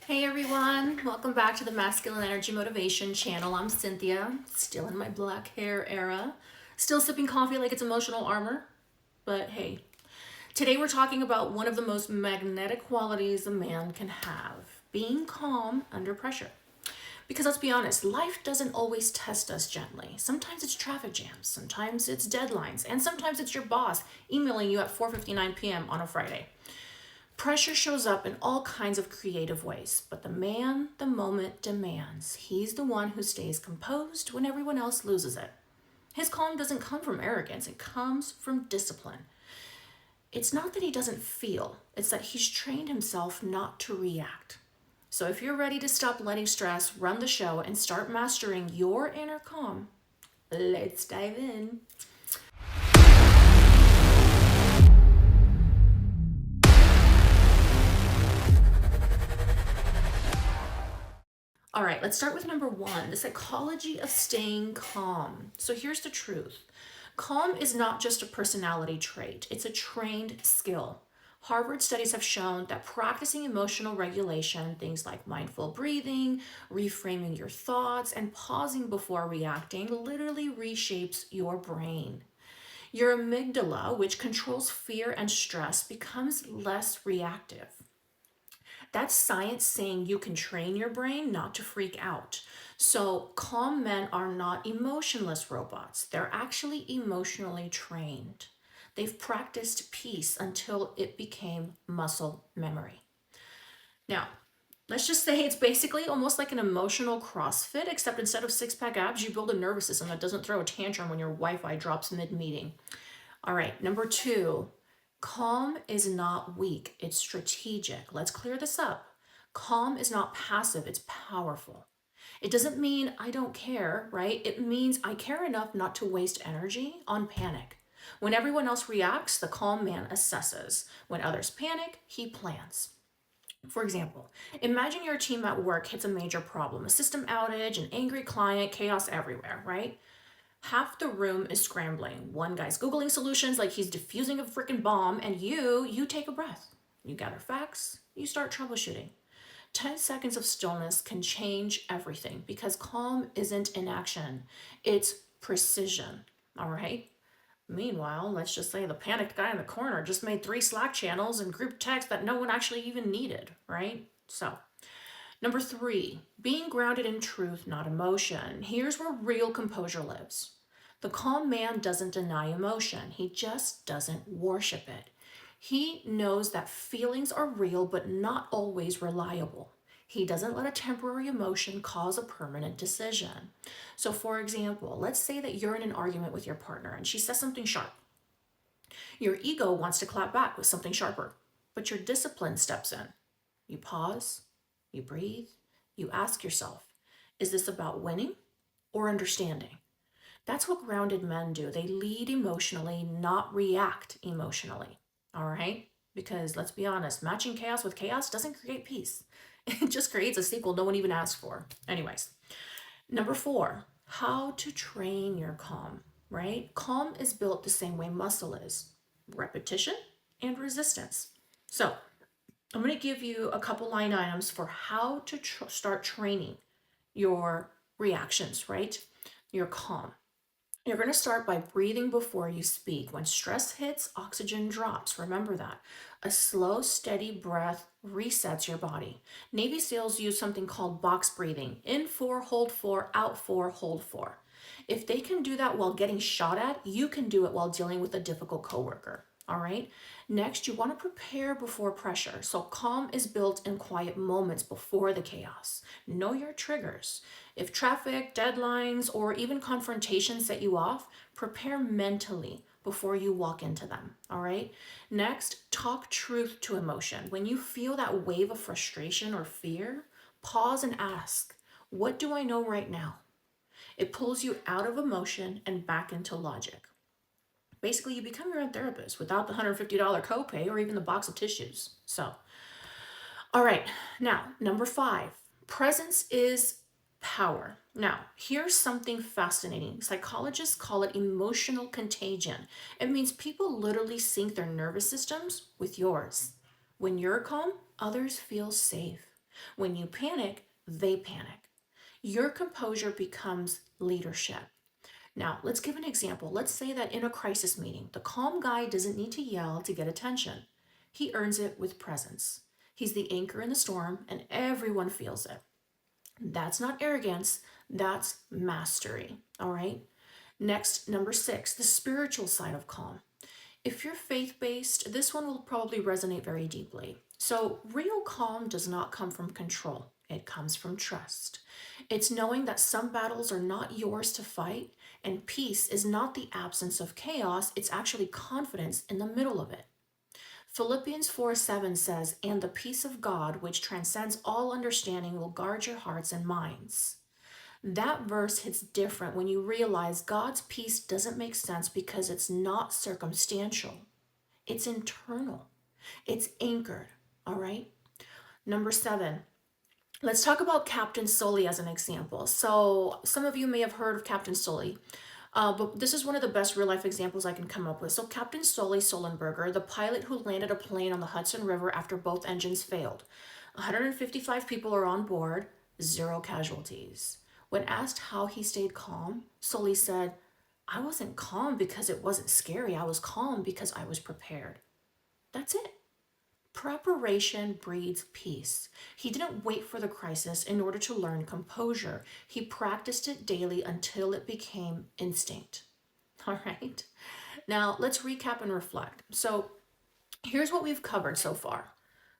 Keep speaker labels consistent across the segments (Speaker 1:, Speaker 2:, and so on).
Speaker 1: Hey everyone, welcome back to the Masculine Energy Motivation channel. I'm Cynthia, still in my black hair era, still sipping coffee like it's emotional armor, but hey. Today we're talking about one of the most magnetic qualities a man can have, being calm under pressure. Because let's be honest, life doesn't always test us gently. Sometimes it's traffic jams, sometimes it's deadlines, and sometimes it's your boss emailing you at 4:59 p.m. on a Friday. Pressure shows up in all kinds of creative ways, but the man the moment demands. He's the one who stays composed when everyone else loses it. His calm doesn't come from arrogance, it comes from discipline. It's not that he doesn't feel, it's that he's trained himself not to react. So if you're ready to stop letting stress run the show and start mastering your inner calm, let's dive in. All right, let's start with number one, the psychology of staying calm. So here's the truth. Calm is not just a personality trait, it's a trained skill. Harvard studies have shown that practicing emotional regulation, things like mindful breathing, reframing your thoughts, and pausing before reacting, literally reshapes your brain. Your amygdala, which controls fear and stress, becomes less reactive. That's science saying you can train your brain not to freak out. So, calm men are not emotionless robots. They're actually emotionally trained. They've practiced peace until it became muscle memory. Now, let's just say it's basically almost like an emotional CrossFit, except instead of six-pack abs, you build a nervous system that doesn't throw a tantrum when your Wi-Fi drops mid-meeting. All right, number two, calm is not weak, it's strategic. Let's clear this up. Calm is not passive, it's powerful. It doesn't mean I don't care, right? It means I care enough not to waste energy on panic. When everyone else reacts, the calm man assesses. When others panic, he plans. For example, imagine your team at work hits a major problem, a system outage, an angry client, chaos everywhere, right? Half the room is scrambling. One guy's Googling solutions like he's defusing a freaking bomb, and you take a breath. You gather facts, you start troubleshooting. 10 seconds of stillness can change everything because calm isn't inaction, it's precision. All right? Meanwhile, let's just say the panicked guy in the corner just made 3 Slack channels and group text that no one actually even needed, right? So, number three, being grounded in truth, not emotion. Here's where real composure lives. The calm man doesn't deny emotion, he just doesn't worship it. He knows that feelings are real but not always reliable. He doesn't let a temporary emotion cause a permanent decision. So, for example, let's say that you're in an argument with your partner and she says something sharp. Your ego wants to clap back with something sharper, but your discipline steps in. You pause, you breathe, you ask yourself, is this about winning or understanding? That's what grounded men do. They lead emotionally, not react emotionally. All right? Because let's be honest, matching chaos with chaos doesn't create peace. It just creates a sequel no one even asked for. Anyways, number four, how to train your calm, right? Calm is built the same way muscle is, repetition and resistance. So I'm going to give you a couple line items for how to start training your reactions, right? Your calm. You're going to start by breathing before you speak. When stress hits, oxygen drops. Remember that. A slow, steady breath resets your body. Navy SEALs use something called box breathing. In four, hold four, out four, hold four. If they can do that while getting shot at, you can do it while dealing with a difficult coworker. All right. Next, you want to prepare before pressure. So calm is built in quiet moments before the chaos. Know your triggers. If traffic, deadlines, or even confrontations set you off, prepare mentally before you walk into them. All right. Next, talk truth to emotion. When you feel that wave of frustration or fear, pause and ask, what do I know right now? It pulls you out of emotion and back into logic. Basically, you become your own therapist without the $150 copay or even the box of tissues. So, all right, now, number five, presence is power. Now, here's something fascinating. Psychologists call it emotional contagion. It means people literally sync their nervous systems with yours. When you're calm, others feel safe. When you panic, they panic. Your composure becomes leadership. Now, let's give an example. Let's say that in a crisis meeting, the calm guy doesn't need to yell to get attention. He earns it with presence. He's the anchor in the storm, and everyone feels it. That's not arrogance, that's mastery. All right? Next, number 6, the spiritual side of calm. If you're faith based, this one will probably resonate very deeply. So, real calm does not come from control, it comes from trust. It's knowing that some battles are not yours to fight, and peace is not the absence of chaos, it's actually confidence in the middle of it. Philippians 4:7 says, "And the peace of God, which transcends all understanding, will guard your hearts and minds." That verse hits different when you realize God's peace doesn't make sense because it's not circumstantial. It's internal. It's anchored, all right? Number 7, let's talk about Captain Sully as an example. So some of you may have heard of Captain Sully, but this is one of the best real life examples I can come up with. So Captain Sully Sullenberger, the pilot who landed a plane on the Hudson River after both engines failed. 155 people are on board, 0 casualties. When asked how he stayed calm, Sully said, "I wasn't calm because it wasn't scary. I was calm because I was prepared." That's it. Preparation breeds peace. He didn't wait for the crisis in order to learn composure. He practiced it daily until it became instinct. All right. Now let's recap and reflect. So here's what we've covered so far.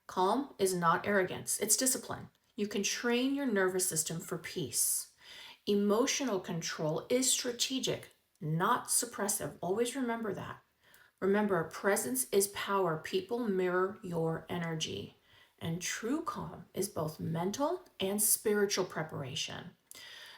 Speaker 1: Calm is not arrogance, it's discipline. You can train your nervous system for peace. Emotional control is strategic, not suppressive. Always remember that. Remember, presence is power. People mirror your energy. And true calm is both mental and spiritual preparation.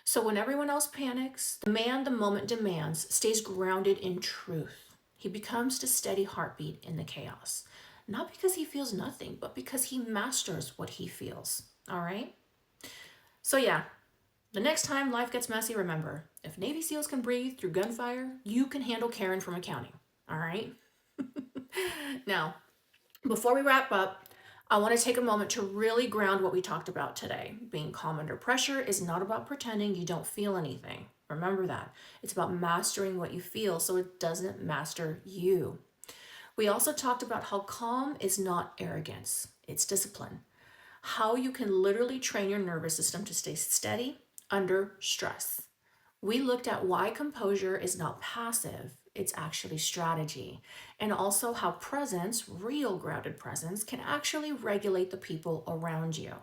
Speaker 1: So when everyone else panics, the man the moment demands stays grounded in truth. He becomes the steady heartbeat in the chaos. Not because he feels nothing, but because he masters what he feels. All right? So yeah, the next time life gets messy, remember, if Navy SEALs can breathe through gunfire, you can handle Karen from accounting. All right? Now, before we wrap up, I want to take a moment to really ground what we talked about today. Being calm under pressure is not about pretending you don't feel anything. Remember that. It's about mastering what you feel so it doesn't master you. We also talked about how calm is not arrogance, it's discipline. How you can literally train your nervous system to stay steady under stress. We looked at why composure is not passive, it's actually strategy, and also how presence, real grounded presence, can actually regulate the people around you.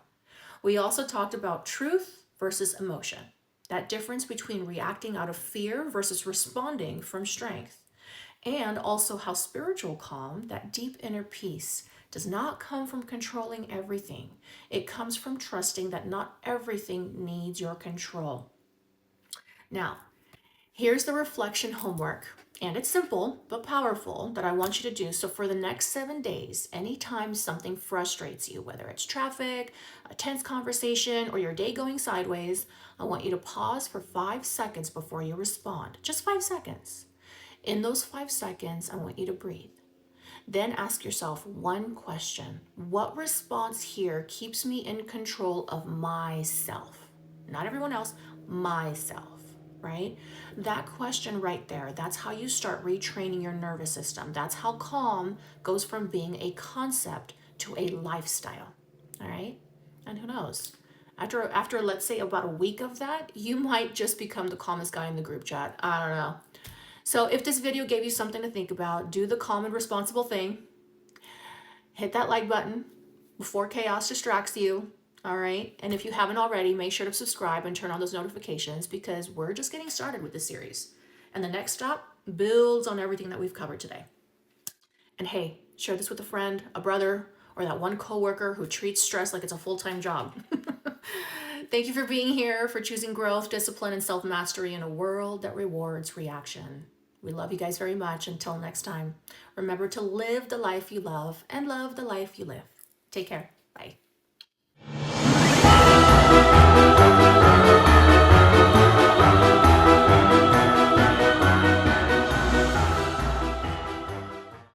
Speaker 1: We also talked about truth versus emotion, that difference between reacting out of fear versus responding from strength, and also how spiritual calm, that deep inner peace, does not come from controlling everything. It comes from trusting that not everything needs your control. Now, here's the reflection homework, and it's simple but powerful that I want you to do. So, for the next 7 days, anytime something frustrates you, whether it's traffic, a tense conversation, or your day going sideways, I want you to pause for 5 seconds before you respond. Just 5 seconds. In those 5 seconds, I want you to breathe. Then ask yourself one question. What response here keeps me in control of myself? Not everyone else, myself, right? That question right there, that's how you start retraining your nervous system. That's how calm goes from being a concept to a lifestyle, all right? And who knows? After let's say about a week of that, you might just become the calmest guy in the group chat. I don't know. So if this video gave you something to think about, do the calm and responsible thing. Hit that like button before chaos distracts you. All right. And if you haven't already, make sure to subscribe and turn on those notifications because we're just getting started with this series. And the next stop builds on everything that we've covered today. And hey, share this with a friend, a brother, or that one coworker who treats stress like it's a full-time job. Thank you for being here, for choosing growth, discipline, and self-mastery in a world that rewards reaction. We love you guys very much. Until next time, remember to live the life you love and love the life you live. Take care. Bye.